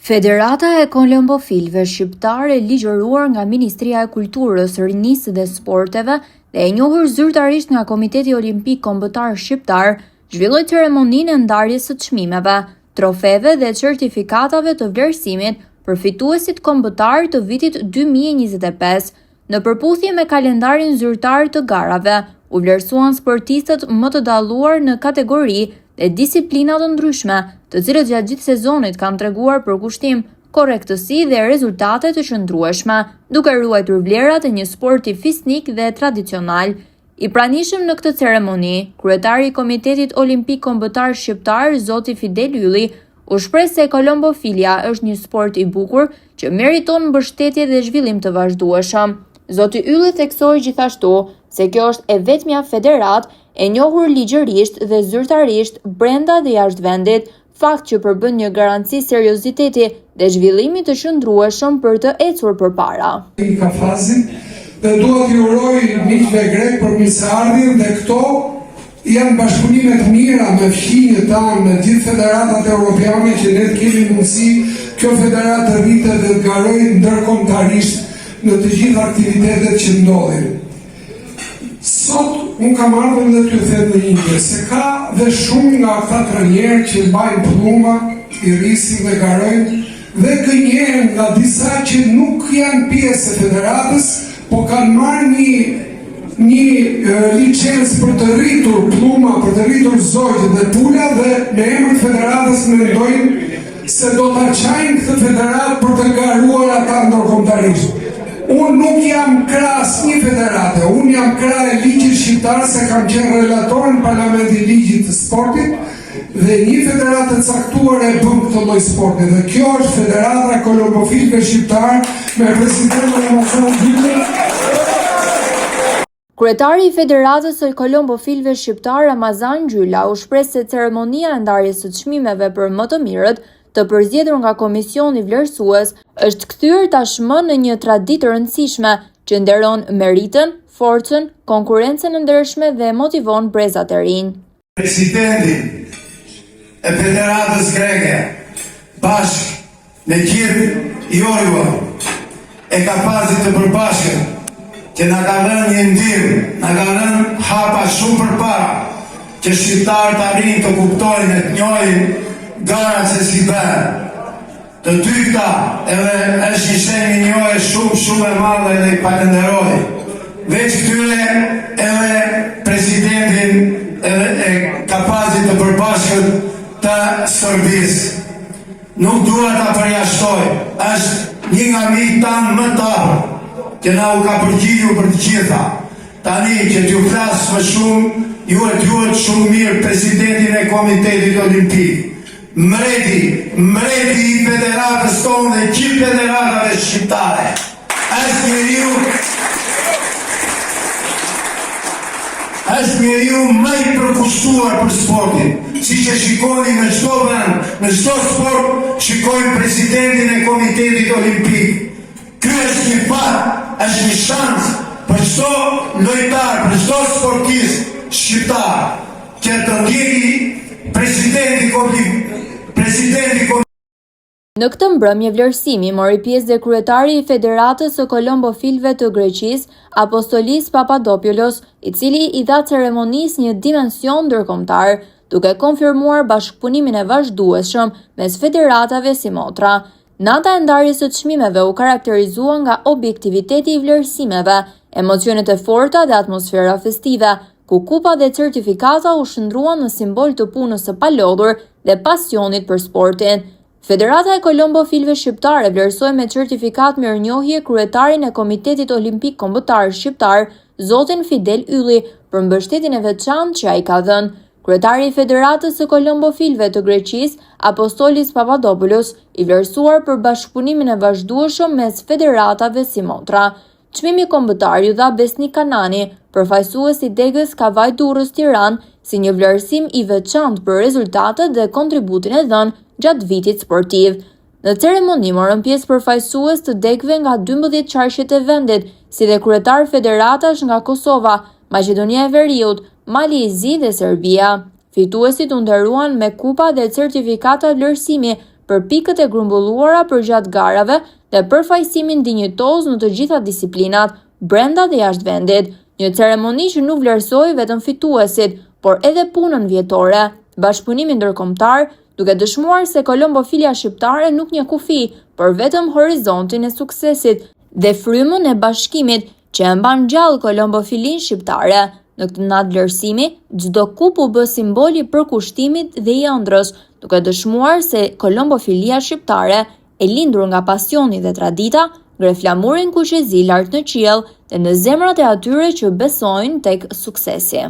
Federata e Kolombofilëve Shqiptare, ligjëruar nga Ministria e Kulturës, Rinisë dhe Sporteve dhe e njohur zyrtarisht nga Komiteti Olimpik Kombëtar Shqiptar, zhvilloi ceremoninë e ndarjes së çmimeve, trofeve dhe certifikatave të vlerësimit për fituesit kombëtar të vitit 2025. Në përputhje me kalendarin zyrtar të garave, u vlerësuan sportistët më të dalluar në kategori dhe disiplina të ndryshme, të cilët gjatë gjithë sezonit kanë treguar përkushtim, korrektësi dhe rezultate të qëndrueshme, duke ruajtur vlerat e një sporti fisnik dhe tradicional. I pranishëm në këtë ceremoni, kryetari i Komitetit Olimpik Kombëtar Shqiptar, zoti Fidel Ylli, u shpreh se kolombofilia është një sport i bukur që meriton mbështetje dhe zhvillim të vazhdueshëm. Zoti Ylli theksoi gjithashtu se kjo është e vetmja federatë e njohur ligjërisht dhe zyrtarisht brenda dhe jashtë vendit, fakt që përbën një garanci serioziteti dhe zhvillimi të qëndrueshëm për të ecur përpara. Kafazin dhe dua t'ju uroj miqve grek për mirëseardhjen dhe këto janë bashkëpunimet mira me fqinjët tanë, me gjithë federatat europiane që ne kemi mundësi kjo federatë të rritet dhe të garojë ndërkombëtarisht në të gjithë aktivitetet që ndodhin. Sot unë kam ardhur dhe t'ju them në një se ka dhe shumë nga ata trajnerë që mbajnë pluma, i rrisin dhe garojnë dhe gënjejnë nga disa që nuk janë pjesë e federatës, po kanë marrë një licencë për të rritur pluma, për të rritur zogje dhe pula dhe me emër federatës mendojnë se do ta çajnë këtë federatë për të garuar ata ndërkombëtarisht. Unë nuk jam krah asnjë federate, unë jam krah e ligjit shqiptar se kam qenë relator në Parlamentin e Ligjit të Sportit dhe një federatë e caktuar e bën këtë lloj sporti dhe kjo është Federata Kolombofilëve Shqiptar me presidentin Ramazan Gjyla. Kryetari i Federatës së Kolombofilëve Shqiptar Ramazan Gjyla u shpreh se ceremonia e ndarjes së çmimeve për më të mirët të përzgjedhur nga komisioni vlerësues është kthyer tashmë në një traditë të rëndësishme që nderon meritën, forcën, konkurrencën e ndershme dhe motivon brezat e rinj. Presidentin e Federatës greke bashkë me gjithë juve e kapazit të përbashkët që na ka rënë një ndihmë, na ka rënë hapa shumë përpara që shqiptarët arrin të kuptojnë e të njohin gara se si bërë. Të dy këta edhe është një shenjë njohje shumë e madhe dhe i falenderoj. Veç këtyre edhe presidentin edhe e kapazit të përbashkët të Serbisë. Nuk dua ta përjashtoj, është një nga miqtë tanë më të afërt që na u ka përgjigju për të gjitha. Tani që t'ju flas më shumë, ju e duhet shumë mirë presidentin e Komitetit Olimpik. Mreti i federatës tonë dhe gjithë federatave shqiptare. Është njeriu më i përkushtuar për sportin. Si që shikoni në çdo vend, në çdo sport, shikojmë presidentin e Komitetit Olimpik. Ky është një fat, është një shans për çdo lojtar, për çdo sportist shqiptar që të ndjeki presidenti Në këtë mbrëmje vlerësimi mori pjesë dhe kryetari i Federatës së Kolombofilëve të Greqisë, Apostolis Papadopoulos, i cili i dha ceremonisë një dimension ndërkombëtar, duke konfirmuar bashkëpunimin e vazhdueshëm mes federatave si motra. Nata e ndarjes së çmimeve u karakterizua nga objektiviteti i vlerësimeve, emocionet e forta dhe atmosfera festive, ku kupa dhe certifikata u shndruan në simbol të punës së palodhur dhe pasionit për sportin. Federata e Kolombofilëve Shqiptare vlerësoi me certifikat mirënjohje kryetarin e Komitetit Olimpik Kombëtar Shqiptar, zotin Fidel Ylli, për mbështetjen e veçantë që ai ka dhënë. Kryetari i Federatës së Kolombofilëve të Greqisë, Apostolis Papadopoulos, i vlerësuar për bashkëpunimin e vazhdueshëm mes federatave si motra. Çmimi kombëtar ju dha Besnik Kanani, përfaqësues i degës Kavaj Durrës Tiranë, si një vlerësim i veçantë për rezultatet dhe kontributin e dhënë gjatë vitit sportiv. Në ceremoni morën pjesë përfaqësues të degëve nga 12 qarqet e vendit, si dhe kryetar federatash nga Kosova, Maqedonia e Veriut, Mali i Zi dhe Serbia. Fituesit u nderuan me kupa dhe certifikata vlerësimi për pikët e grumbulluara përgjatë garave dhe përfaqësimin dinjitoz në të gjitha disiplinat, brenda dhe jashtë vendit. Një ceremoni që nuk vlerësoi vetëm fituesit, por edhe punën vjetore, bashkëpunimin ndërkombëtar, duke dëshmuar se kolombofilia shqiptare nuk një kufi, por vetëm horizontin e suksesit dhe frymën e bashkimit që e mban gjallë kolombofilin shqiptare. Në këtë natë vlerësimi, çdo kup u bë simbol i përkushtimit dhe i ëndrrës, duke dëshmuar se kolombofilia shqiptare, e lindur nga pasioni dhe tradita, ngre flamurin kuqezi lart në qiell dhe në zemrat e atyre që besojnë tek suksesi.